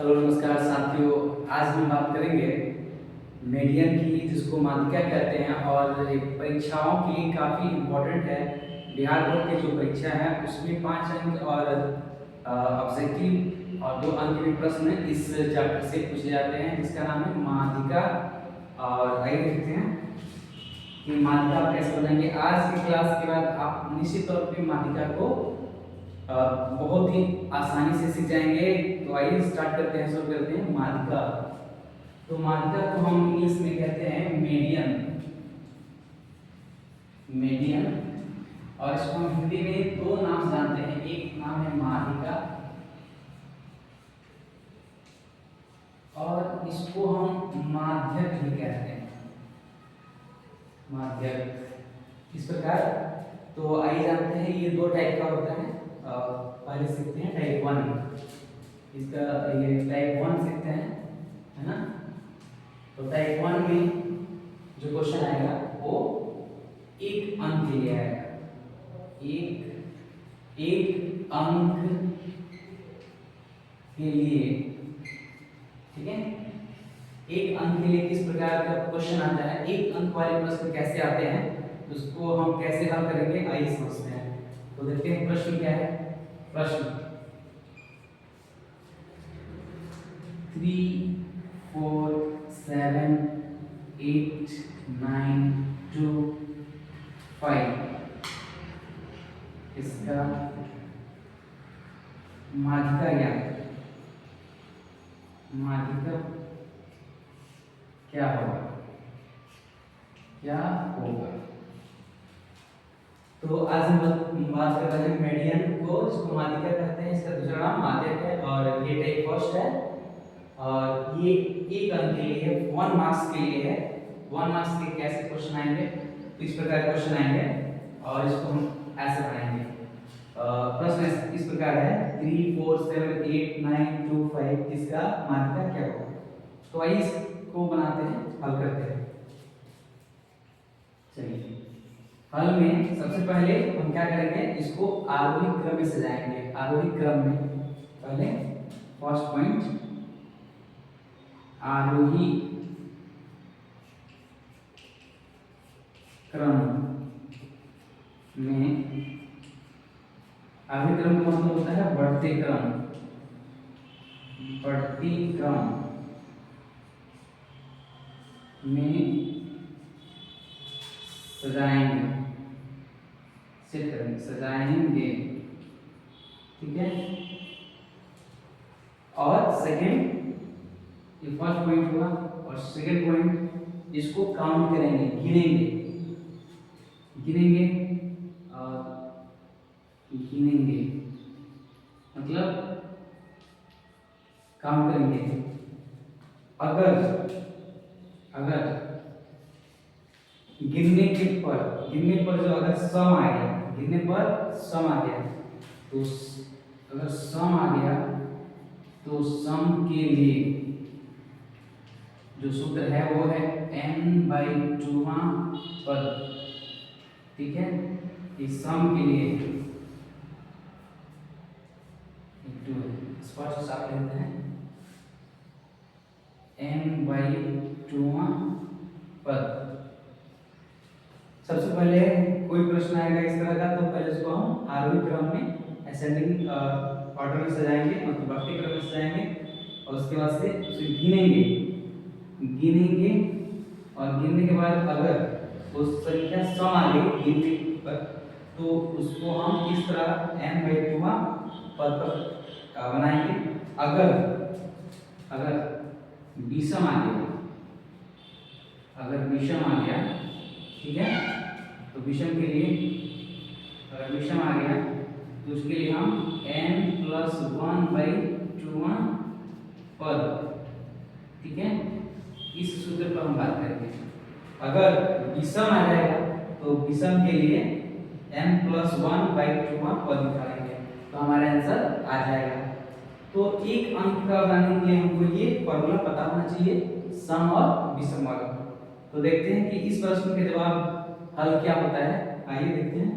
Hello नमस्कार साथियों। आज हम बात करेंगे मीडियन की, जिसको माध्यिका कहते हैं और ये परीक्षाओं के लिए काफ़ी इम्पोर्टेंट है। बिहार बोर्ड की जो परीक्षा है उसमें 5 अंक और ऑब्जेक्टिव और 2 अंक के प्रश्न इस चैप्टर से पूछे जाते हैं, जिसका नाम है माध्यिका। और आइए देखते हैं कि माध्यिका आप कैसे बनाएंगे। आज की क्लास के बाद आप निश्चित तौर पे माध्यिका को बहुत ही आसानी से सीख जाएंगे। तो आइए स्टार्ट करते हैं, शुरू करते हैं माध्यिका। तो माध्यिका को हम इंग्लिश में कहते हैं मीडियन। मीडियन, और इसको हम हिंदी में 2 नाम जानते हैं। एक नाम है माध्यिका और इसको हम माध्यक भी कहते हैं, माध्यक इस प्रकार। तो आइए जानते हैं ये 2 टाइप का होता है। पहले सीखते हैं टाइप 1। इसका ये टाइप 1 सीखते हैं, है ना। तो टाइप 1 में जो क्वेश्चन आएगा वो 1 अंक के लिए आएगा। एक अंक के लिए, ठीक है। 1 अंक के लिए किस प्रकार का क्वेश्चन आता है, 1 अंक वाले प्रश्न कैसे आते हैं, उसको हम कैसे हल करेंगे आइए समझते हैं। तो देखते हैं प्रश्न क्या है। प्रश्न 3 4 7 8 9 2 5 इसका माध्यिका माध्यिका क्या होगा, क्या होगा। तो आज हम बात कर रहे हैं मीडियन को, जिसको माध्यिका कहते हैं। इसका दूसरा नाम माध्यक है और ये टाइप फर्स्ट है। और ये 1 अंक के लिए है, 1 मार्क्स के लिए है। 1 मार्क्स के कैसे क्वेश्चन आएंगे, तो इस प्रकार क्वेश्चन आएंगे और इसको हम ऐसे बनाएंगे। प्रश्न इस प्रकार है 3 4 7 8 9 2 5 इसका माध्यिका क्या होगा। तो आइए इसको बनाते हैं, हल करते हैं। चलिए हल में सबसे पहले हम क्या करेंगे, इसको आरोही क्रम में सजाएंगे। आरोही क्रम में पहले फर्स्ट पॉइंट आरोही क्रम में। आरोही क्रम का मतलब होता है बढ़ते क्रम, बढ़ती क्रम में सजाएंगे, सेट करेंगे, सजाएंगे, ठीक है। और सेकंड, ये फर्स्ट पॉइंट हुआ। और सेकंड पॉइंट, इसको काउंट करेंगे, गिनेंगे, गिनेंगे और गिनेंगे मतलब काउंट करेंगे। अगर गिनने पर जो अगर सम आ गया, गिनने पर सम आ गया, तो अगर सम आ गया तो सम के लिए जो सूत्र है वो है n/2 पद, ठीक है। इस सम के लिए स्पष्ट साफ लेते हैं, n/2 पद। सबसे पहले कोई प्रश्न आएगा इस तरह का, तो पहले उसको हम आरोही क्रम में असेंडिंग ऑर्डर में सजाएंगे, मतलब बढ़ते क्रम में सजाएंगे। और उसके बाद से उसे गिनेंगे, और गिनने के बाद अगर उस संख्या सम आ गई गिनने पर, तो उसको हम इस तरह n/2 पद पर बनाएंगे। अगर विषम आ गया, ठीक है। तो विषम के लिए, अगर विषम आ गया तो उसके लिए हम n+1/2 पद, ठीक है। इस सूत्र पर हम बात करेंगे। अगर विषम आ जाएगा तो विषम के लिए n+1/2 पद निकालेंगे, तो हमारा आंसर आ जाएगा। तो 1 अंक का बनाने के लिए हमको ये फॉर्मूला पता होना चाहिए, सम और विषम वाला। तो देखते हैं कि इस प्रश्न के जवाब हल क्या होता है, आइए देखते हैं।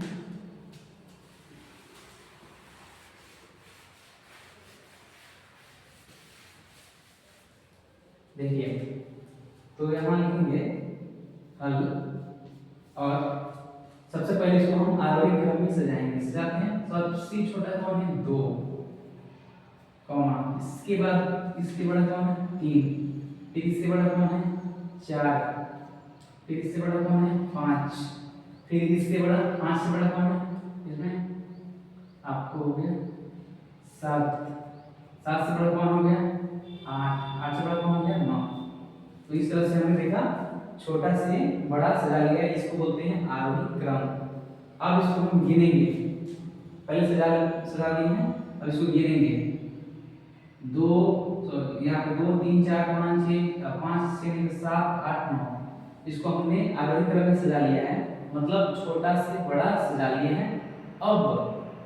देखिए, तो यहाँ लिखेंगे हल, और सबसे पहले इसको हम आरोही क्रम में सजाएंगे। सजाते हैं, सबसे छोटा कौन है 2, कॉमा, इसके बड़ा कौन है 3, फिर इससे बड़ा कौन है 4, फिर इससे बड़ा कौन है 5, फिर इससे बड़ा 5 से बड़ा कौन है इसमें आपको हो गया 7, 7 से बड़ा कौन हो गया 8, 8 से बड़ा कौन हो गया 9। तो इस तरह से हमने देखा छोटा से बड़ा सजा लिया, इसको बोलते हैं आरोही क्रम। अब इसको हम गिनेंगे, पहले सजा लिए हैं, अब इसको गिनेंगे 2, तो यहाँ पे 2 3 4 5 6 5 6 7 8 9, इसको हमने आरोही क्रम में सजा लिया है, मतलब छोटा से बड़ा सजा लिया है। अब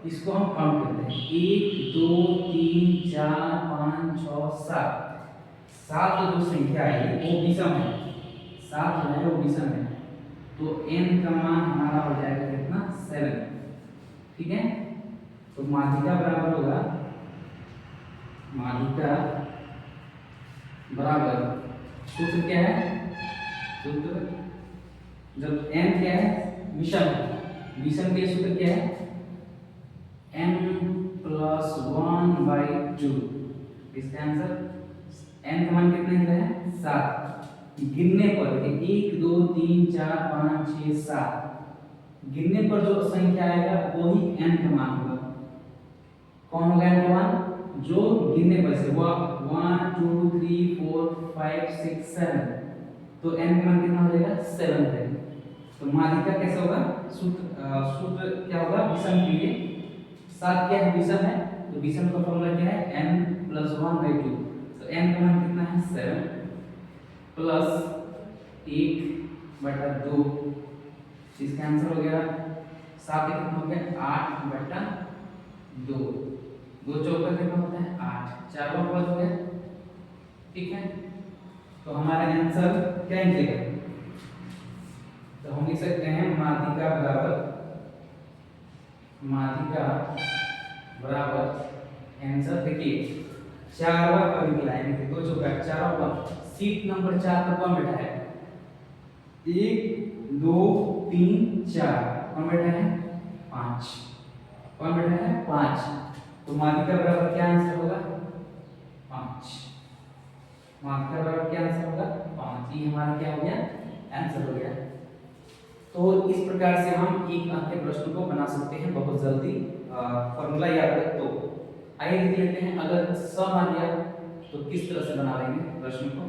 इसको हम काउंट करते हैं 1 2 3 4 5 6 7, 7 जो संख्या है वो विषम है, 7 जो है वो विषम है, तो n का मान हमारा हो जाएगा कितना 7, ठीक है। तो माध्यिका बराबर होगा, माध्यिका बराबर, सूत्र क्या है, सूत्र जब n क्या है विषम, विषम के सूत्र क्या है n + 1/2, इसका आंसर n का मान कितना निकला है 7। गिनने पर 1 2 3 4 5 6 7, गिनने पर जो संख्या आएगा वो ही n का मान होगा। कौन होगा n का मान, जो गिनने पर से 1 2 3 4 5 6 7, तो n का मान कितना हो जाएगा 7 है। तो माध्यिका कैसे होगा, सूत्र क्या होगा विषम के लिए, 7 क्या है विषम है, तो विषम का फॉर्मूला क्या है n + 1/2, तो n का मान कितना है 7 प्लस 1/2, इसका आंसर हो गया 7 कितना हो गया 8/2, 2 चौका कितना होता है 8, 4 पद हो गया, ठीक है। तो हमारा आंसर क्या निकलेगा, तो हम लिख सकते हैं माध्यिका बराबर आंसर, देखिए 4वां पद निकला है, यानी 2 चौका 4वां पद, सीट नंबर 4 पर कौन बैठा है 1 2 3 4, कौन बैठा है 5, कौन बैठा है 5, तो माध्यिका बराबर क्या आंसर होगा 5, माध्यिका बराबर क्या आंसर होगा 5, ये हमारा क्या हो गया आंसर हो गया। तो इस प्रकार से हम एक अंक के प्रश्न को बना सकते हैं बहुत जल्दी, फॉर्मूला याद रख। तो आइए देख लेते हैं, अगर सम आ गया तो किस तरह से बना लेंगे प्रश्न को।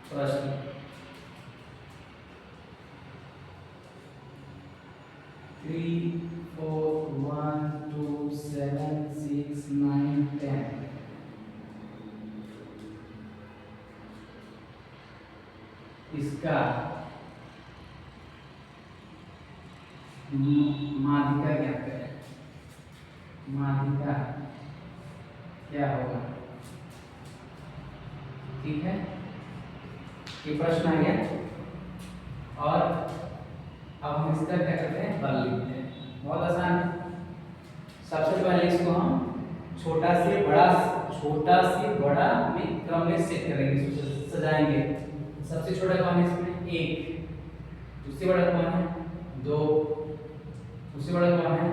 प्रश्न 3 4 1 2 7 6 9 10, इसका माध्यिका क्या है, माध्यिका क्या होगा, ठीक है, ये प्रश्न आ गया। और अब हम इसका क्या करते हैं हल लिखते हैं, बहुत आसान है। सबसे पहले इसको हम छोटा से बड़ा में क्रम में सेट करेंगे, सजाएंगे। सबसे छोटा कौन है इसमें 1, उससे बड़ा कौन है 2, उससे बड़ा कौन है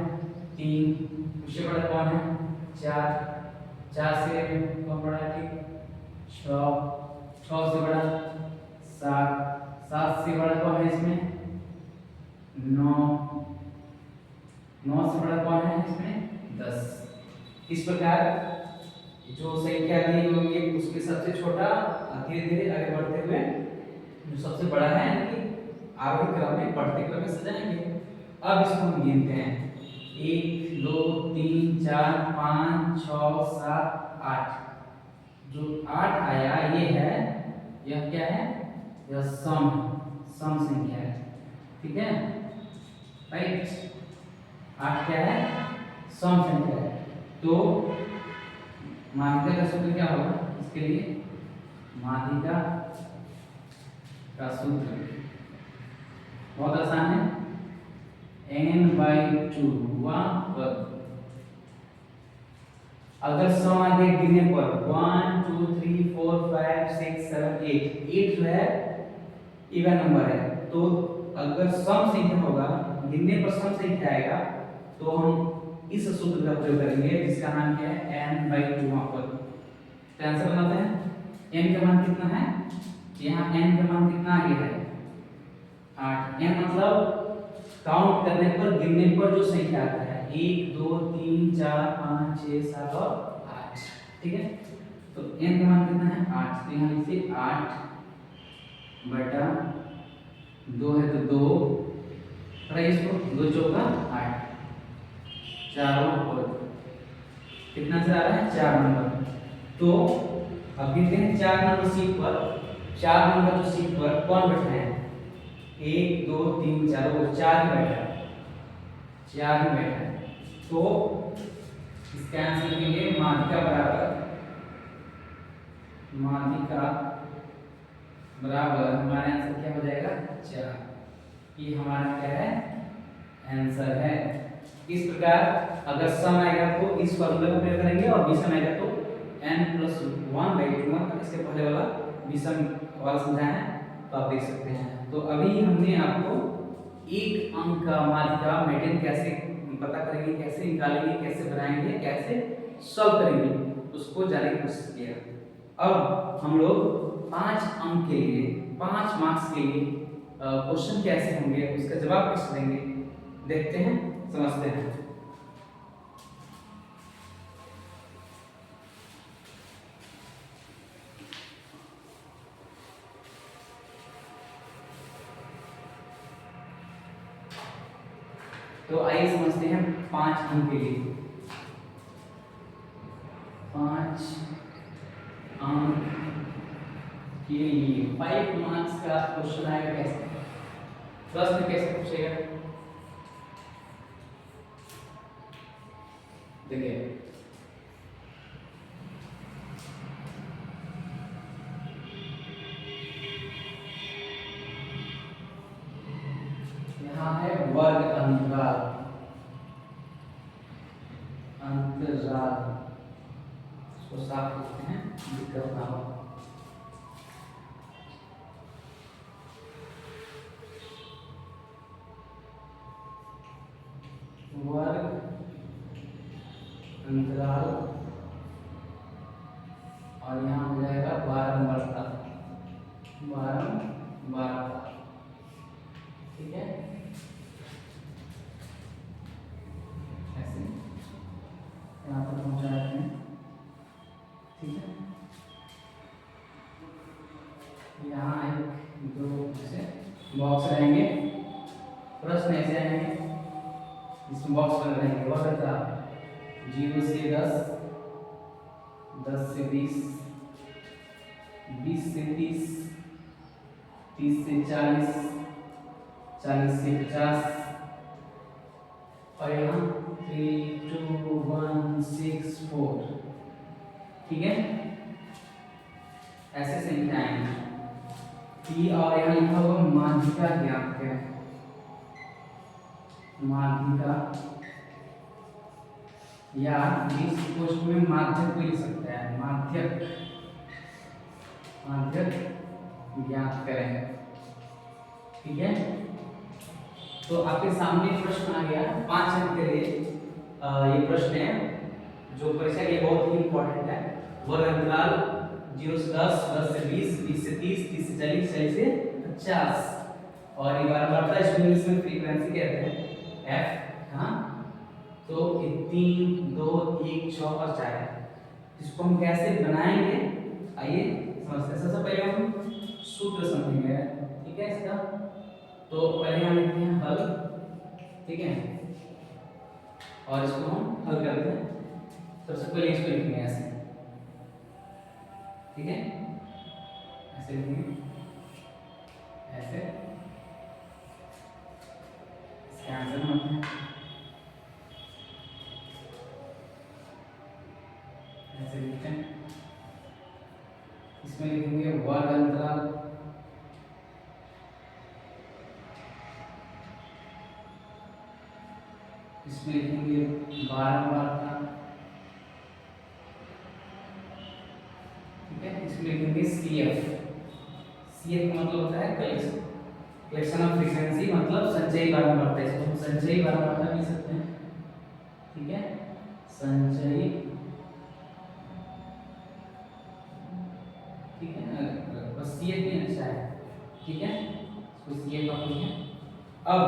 3, उससे बड़ा कौन है 4, 4 से कौन बड़ा है 6, 6 से बड़ा 7, 7 से बड़ा कौन है इसमें 9, 9 से बड़ा कौन है इसमें 10। इस प्रकार जो संख्या दी होगी उसके सबसे छोटा धीरे धीरे आगे बढ़ते हुए जो सबसे बड़ा है, यानी कि आरोही क्रम में बढ़ते क्रम में सजाएंगे। अब इसको हम गिनते हैं 1 2 3 4 5 6 7 8, जो 8 आया ये है, यह क्या है, यह सम संख्या है, ठीक है, राइट। 8 क्या है सम संख्या है। तो माध्यिका का सूत्र क्या होगा इसके लिए? माध्यिका का सूत्र बहुत आसान है, n/2 हुआ वर्ग। अगर सम आगे गिनने पर 1 2 3 4 5 6 7 8 जो है इवन नंबर है, तो अगर सम संख्या होगा, गिनने पर सम संख्या आएगा, तो हम इस सूत्र का प्रयोग करेंगे जिसका नाम क्या है n/2 वहां पर। तो आंसर बनाते हैं। n का मान कितना है? यहाँ n का मान कितना आ गया है? 8। n मतलब काउंट करने पर, गिनने पर जो संख्या आता है 1 2 3 4 5 6 7 और 8। ठीक है, तो n का मान कितना है? 8। तो यहाँ लिखिए 8 बटा 2 है तो 2, इसको 2 चौका 8, चारों और कितना से आ रहा है? 4 नंबर। तो अब देखते हैं 4 नंबर सीट पर, 4 नंबर जो सीट पर कौन बैठा है? 1 2 3 4 और 4 ही बैठा है, 4 ही बैठा है। तो इसका आंसर लिखेंगे माध्यिका बराबर हमारा आंसर क्या हो जाएगा? 4। ये हमारा क्या है? आंसर है। इस प्रकार अगर सम आएगा तो इस फॉर्मूले का प्रयोग करेंगे, और विषम आएगा तो n+1/2 इसके पहले वाला विषम वाला समझाया है, तो आप देख सकते हैं। तो अभी हमने आपको एक अंक का माध्यिका मेंटेन कैसे पता करेंगे, कैसे निकालेंगे, कैसे बनाएंगे, कैसे सॉल्व करेंगे, उसको जानने की कोशिश किया। अब हम लोग 5 अंक के लिए, 5 मार्क्स के लिए क्वेश्चन कैसे होंगे, उसका जवाब कैसे देंगे, देखते हैं, समझते हैं। तो आइए समझते हैं 5 अंक के लिए। 5 अंक के लिए 5 मार्क्स का क्वेश्चन आएगा कैसे, प्रश्न कैसे पूछेगा? देखिए यहाँ है वर्ग अंतराल, इसको साफ लिखते हैं, दिक्कत ना हो। वर्ग अंतराल और यहाँ हो जाएगा बारंबारता, ठीक है, ऐसे यहाँ पर पहुंचा जाते हैं, ठीक है। यहाँ एक दो ऐसे बॉक्स रहेंगे, प्रश्न ऐसे आएंगे, इसमें बॉक्स बने रहेंगे। वर्ग का 0 से 10, 10 से 20, 20 से 30, 30 से 40, 40 से 50, और यहाँ 3 2 1 6 4, ठीक है, ऐसे संख्या आएंगी। और यहाँ लिखा होगा माध्यिका ज्ञात करें, माध्यिका, या इस पोस्ट में माध्यक भी लिख सकते हैं, माध्यक ज्ञात करें, ठीक है। तो आपके सामने प्रश्न आ गया 5 अंक के लिए। ये प्रश्न है जो परीक्षा के लिए बहुत ही इंपॉर्टेंट है। वर्ग अंतराल 0 से 10, 10 से 20, 20 से 30, 30 से 40, 40 से 50, और ये बारंबारता इसको इंग्लिश में फ्रीक्वेंसी कहते हैं, f। हाँ, तो ये 3 2 1 6 और 4 है। इसको हम कैसे बनाएंगे आइए समझते हैं। सबसे पहले हम सूत्र समझेंगे, ठीक है इसका। तो पहले हम लिखते हैं हल, ठीक है, और इसको हम हल करते हैं। सबसे पहले इसको लिखेंगे ऐसे, ठीक है, ऐसे लिखेंगे, ऐसे, इसका आंसर हम इसमें लिखेंगे 12 वार्ता, ठीक है। इसमें लिखेंगे CF। CF का मतलब होता है कलेक्शन ऑफ फ्रीक्वेंसी, मतलब संचयी बारंबारता। इसको हम संचयी बारंबारता भी सकते हैं, ठीक है, संचयी, ठीक है। बस CF भी अच्छा है, ठीक है, इसको CF का लिखें। अब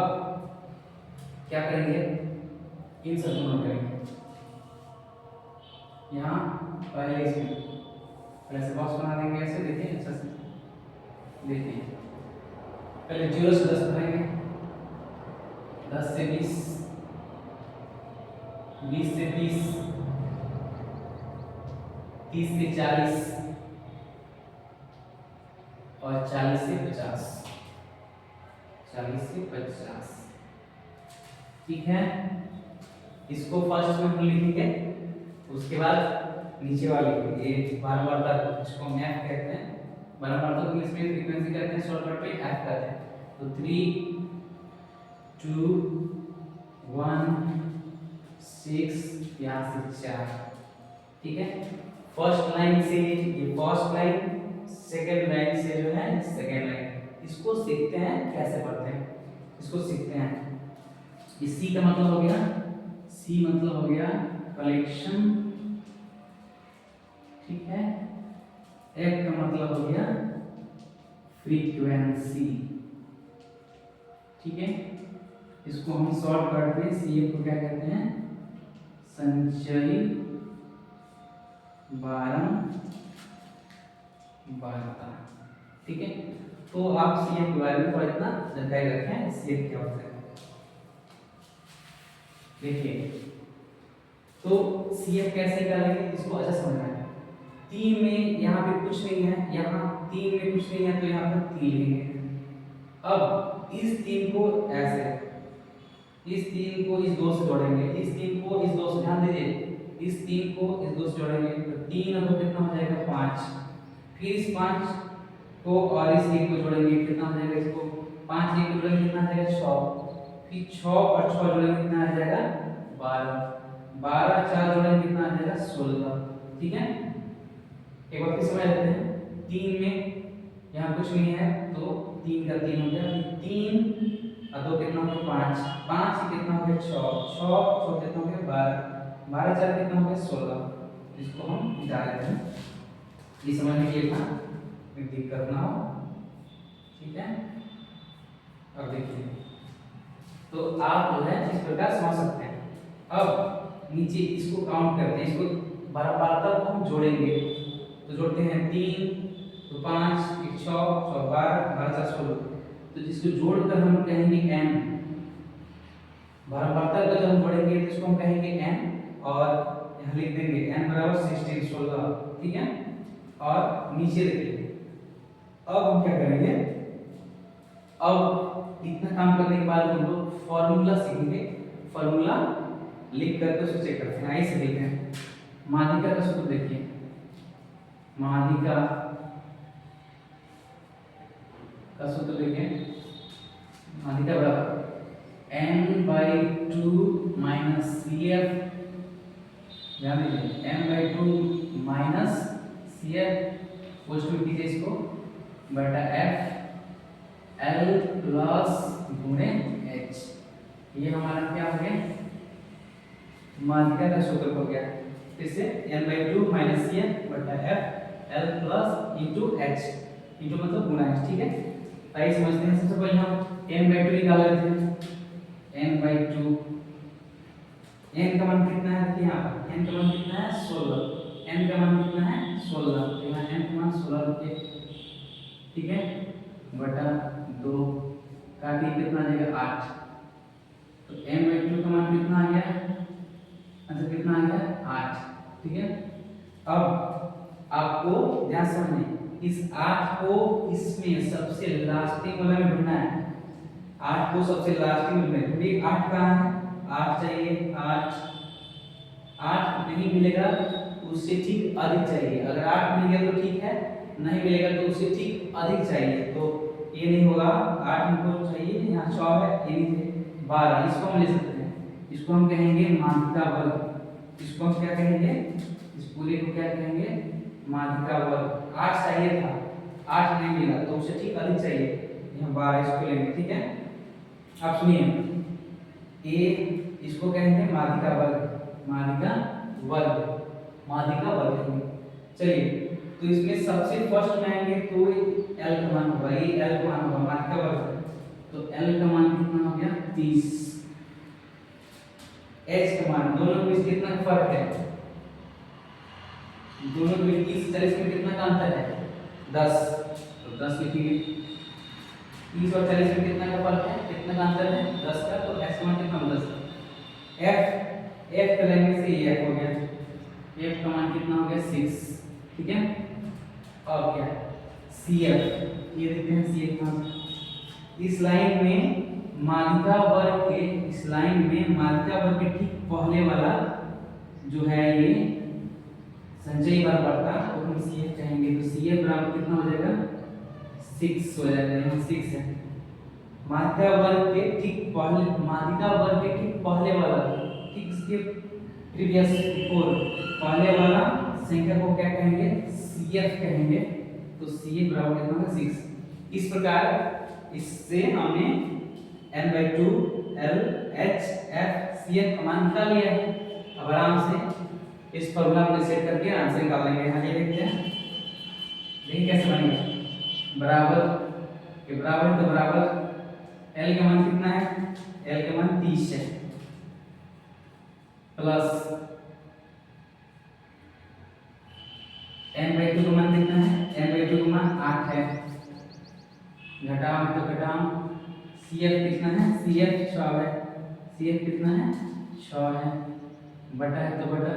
क्या करेंगे, इन सबको नोट करेंगे। यहाँ पहले इसमें पहले से बॉक्स बना देंगे ऐसे, देखिए अच्छा से देखिए। पहले 0 से 10 करेंगे, 10 से 20, 20 से 30, 30 से 40 और 40 से 50, 40 से 50, ठीक है। इसको फर्स्ट में हम लिखेंगे, उसके बाद नीचे वाले ये बारंबारता, इसको हम F कहते हैं। बारंबारता को इंग्लिश में फ्रीक्वेंसी कहते हैं, शॉर्टकट पे F कहते हैं। तो 3 2 1 6, यहाँ से 4, ठीक है। फर्स्ट लाइन से ये फर्स्ट लाइन, सेकेंड लाइन से जो है सेकेंड लाइन, इसको सीखते हैं कैसे पढ़ते हैं, इसको सीखते हैं। इस C का मतलब हो गया, C मतलब हो गया कलेक्शन, ठीक है। F का मतलब हो गया फ्रीक्वेंसी, ठीक है। इसको हम शॉर्टकट में CF को क्या कहते हैं, संचयी बारंबारता, ठीक है। तो आप CF के बारे में थोड़ा इतना जानकारी रखें, CF क्या होता है। देखिए तो CF कैसे निकालेंगे, इसको अच्छा समझना है। 3 में यहाँ पे कुछ नहीं है, यहाँ 3 में कुछ नहीं है, तो यहाँ पर 3 लिखेंगे। अब इस 3 को ऐसे, इस 3 को इस 2 से जोड़ेंगे, इस 3 को इस 2 से, ध्यान दीजिए, इस 3 को इस 2 से जोड़ेंगे तो 3 और 2 कितना हो जाएगा 5। फिर इस 5 को और इस 1 को जोड़ेंगे, कितना हो जाएगा, इसको 5 1 को जोड़ेंगे कितना आ जाएगा 6। फिर 6 और 6 जोड़ेंगे कितना आ जाएगा 12, 12 4 जोड़ेंगे कितना आ जाएगा 16, ठीक है। एक बार फिर समझ लेते हैं। 3 में यहाँ कुछ नहीं है तो 3 का 3 हो गया, फिर 3 और 2 कितना हो गया 5, 5 से कितना हो गया 6, 6 कितना हो गया 12, 12 4 कितना हो गया 16। इसको हम निकाल लेते हैं, ये समझने के लिए था, कोई दिक्कत ना हो, ठीक है। अब देखिए तो आप जो है इस प्रकार समझ सकते हैं। अब नीचे इसको काउंट करते हैं, इसको बारंबारता को हम जोड़ेंगे, तो जोड़ते हैं 3 तो 5 1 6 6 12 12 4 16, तो इसको जोड़कर हम कहेंगे n। बारंबारता को जब हम जोड़ेंगे तो इसको हम कहेंगे n, और यहाँ लिख देंगे n बराबर 16 16, ठीक है। और नीचे देखिए, अब हम क्या करेंगे, अब इतना काम करने के बाद हम लोग फॉर्मूला सीखेंगे। फॉर्मूला लिख करके उसको चेक करते हैं, ऐसे लिखते हैं। माध्यिका का सूत्र देखिए, माध्यिका का सूत्र देखिए, माध्यिका बराबर n/2 माइनस CF, ध्यान दीजिए n/2 माइनस CF पोस्टमेंट कीजिए इसको बटा F L प्लस गुणे H, ये हमारा क्या हो गया, माध्यिका का सूत्र हो गया। फिर से n/2 माइनस CF बटा F L plus into H, into मतलब गुणा H, ठीक है। आइए समझते हैं। सबसे पहले हम n/2 निकाल लेते हैं, n/2, n का मान कितना है, देखिए यहाँ पर n का मान कितना है 16, n का मान कितना है 16, तो यहाँ n का मान 16 रखिए, ठीक है, बटा 2 का कितना आ जाएगा 8, तो n/2 का मान कितना आ गया, अच्छा कितना आ गया 8, ठीक है। अब आपको ध्यान समझिए, इस 8 को इसमें सबसे लास्टिंग वाला में ढूंढना है, 8 को सबसे लास्टिंग में ढूंढना है। 8 कहाँ है, 8 चाहिए, 8 नहीं मिलेगा उससे ठीक अधिक चाहिए, अगर 8 मिल गया तो ठीक है, नहीं मिलेगा तो उससे ठीक अधिक चाहिए, तो ये नहीं होगा, 8 हमको चाहिए, यहाँ 6 है, ये नहीं 12, इसको हम ले सकते हैं, इसको हम कहेंगे माध्यिका वर्ग। इसको हम क्या कहेंगे, इस पूरे को क्या कहेंगे, माध्यिका वर्ग। 8 चाहिए था, 8 नहीं मिला तो उसे ठीक अधिक चाहिए, यहाँ 12 इसको लेंगे, ठीक है। अब सुनिए, ए इसको कहेंगे माध्यिका वर्ग, माध्यिका वर्ग, माध्यिका वर्ग कहेंगे। चलिए, तो इसमें सबसे फर्स्ट में आएंगे तो एल का मान होगा, ये एल का मान होगा माध्यिका वर्ग, तो एल का मान कितना हो गया 30। एच का मान, दोनों में कितना फर्क है, दोनों में 30 40 में कितना का अंतर है 10, तो 10 लिखेंगे। 30 और 40 में कितना का फर्क है, कितना का अंतर है 10 का, तो एच का मान कितना 10। एफ, एफ का लेंगे से ये एफ हो गया, एफ का मान कितना हो गया 6, ठीक है। और क्या सी एफ, ये देखते हैं सी एफ का, इस लाइन में माध्यिका वर्ग के, इस लाइन में माध्यिका वर्ग के ठीक पहले वाला जो है ये संचयी वर्ग बढ़ता, तो हम सी एफ कहेंगे, तो सी एफ बराबर कितना हो जाएगा 6 हो जाएगा, यहाँ 6 है। माध्यिका वर्ग के ठीक पहले, माध्यिका वर्ग के ठीक पहले वाला, ठीक इसके प्रीवियस बिफोर पहले वाला संख्या को क्या कहेंगे CF कहेंगे, तो CF बराबर कितना होगा 6। इस प्रकार इससे हमने n/2 L H F CF का मान निकाल लिया है। अब आराम से इस फॉर्मूला को सेट करके आंसर निकाल लेंगे। यहाँ ये देखते हैं, देखिए कैसे बनेगा, बराबर के बराबर है, तो बराबर L का मान कितना है, L का मान 30 है, प्लस n/2 का मान कितना है, n/2 का मान 8 है, घटाओ तो घटाओ, CF कितना है, CF 6 है, CF कितना है 6 है, बटा है तो बटा,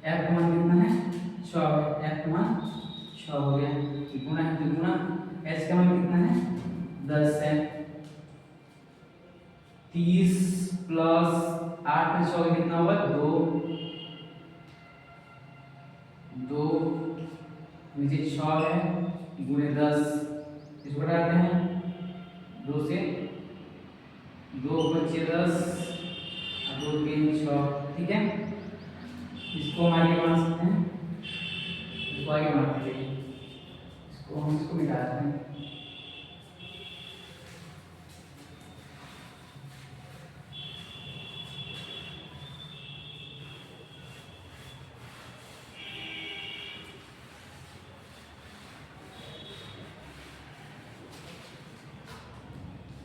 F का मान कितना है 6 है, F का मान 6 हो गया, गुणा है तो गुणा, H का मान कितना है 10 है, 30 प्लस 8 में 6 कितना होगा 2, 2 नीचे 6 है, गुणे 10, इसको घटाते हैं 2 से, 2 बचे 10, 2 3 6, ठीक है। इसको हम आगे बढ़ा सकते हैं, इसको आगे बढ़ाते हैं, इसको हम इसको मिटाते हैं,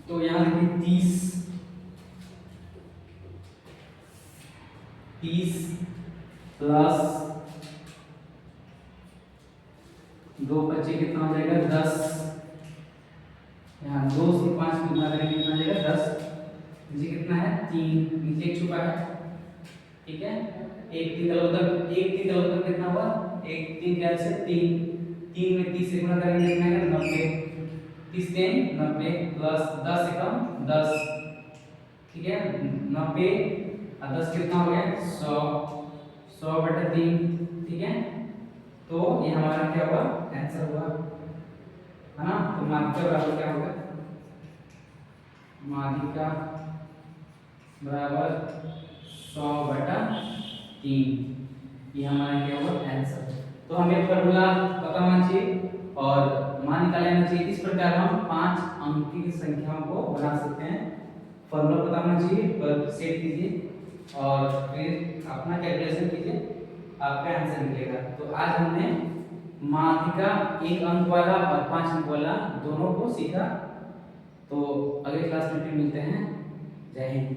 तो यहाँ देखिए 30 प्लस 2 बचे कितना हो जाएगा 10, यहाँ 2 से 5 को गुणा करेंगे कितना हो जाएगा 10, नीचे कितना है 3, नीचे 1 छुपा है, ठीक है। 1 3 का मतलब कितना हुआ, 1 3 कैंसिल 3, 3 में 30 से गुणा करेंगे कितना आएगा 90, 30 3 90 प्लस 10 से कम 10, ठीक है। 90 और 10 कितना हो गया 100, 100 बटा 3, ठीक है। तो ये हमारा क्या हुआ आंसर हुआ, है ना। तो माध्यिका बराबर क्या होगा, माध्यिका बराबर 100 बटा 3, ये हमारा क्या हुआ आंसर। तो हमें फॉर्मूला पता होना चाहिए और मान निकाल लेना चाहिए। इस प्रकार हम 5 अंक की संख्याओं को बना सकते हैं। फॉर्मूला पता होना चाहिए, पर सेट कीजिए और फिर अपना कैलकुलेशन कीजिए, आपका आंसर निकलेगा। तो आज हमने माध्यिका 1 अंक वाला और 5 अंक वाला दोनों को सीखा। तो अगले क्लास में फिर मिलते हैं। जय हिंद।